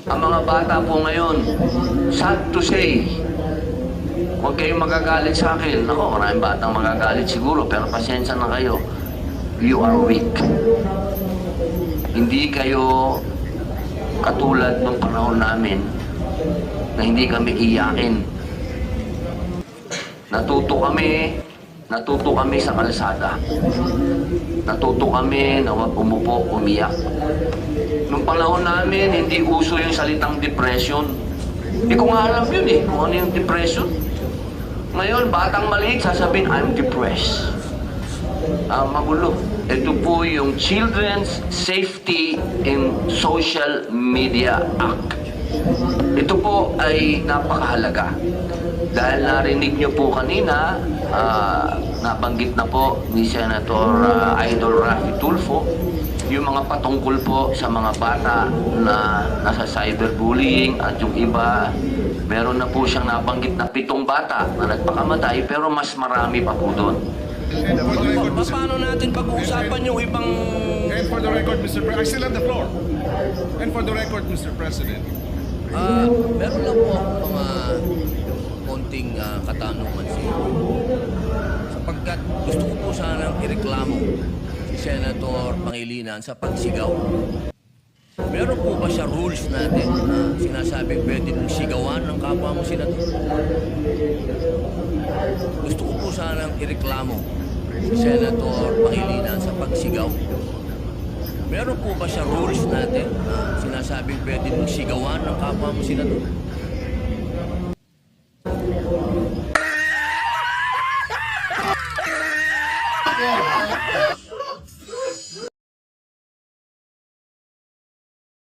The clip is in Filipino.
Ang mga bata po ngayon, sad to say, huwag kayong magagalit sa akin. Nako, maraming batang magagalit siguro, pero pasensya na kayo. You are weak. Hindi kayo katulad ng panahon namin na hindi kami iyakin. Natuto kami sa kalsada. Natuto kami na huwag umupo, umiyak. Nung panahon namin, hindi uso yung salitang depression. Hindi ko nga alam yun kung ano yung depression. Ngayon, batang maliit, sasabihin, I'm depressed. Magulo. Ito po yung Children's Safety in Social Media Act. Ito po ay napakahalaga. Dahil narinig nyo po kanina, nabanggit na po ni Senator Idol Raffy Tulfo, yung mga patungkol po sa mga bata na nasa cyberbullying at yung iba, meron na po siyang nabanggit na 7 bata na nagpakamatay pero mas marami pa po doon. Paano natin pag-uusapan yung ibang... And for the record, Mr. President, I still have the floor. And for the record, Mr. President. Meron lang po akong mga konting katanungan sa inyo. Sapagkat gusto ko po sanang ireklamo si Senator Pangilinan sa pagsigaw. Meron po ba siya rules natin na sinasabing pwede mong sigawan ng kapwa mo senador? Gusto ko po sanang ireklamo si Senator Pangilinan sa pagsigaw. Meron po ba siya rules natin na sinasabing pwede mong sigawan ng kapwa mo senador?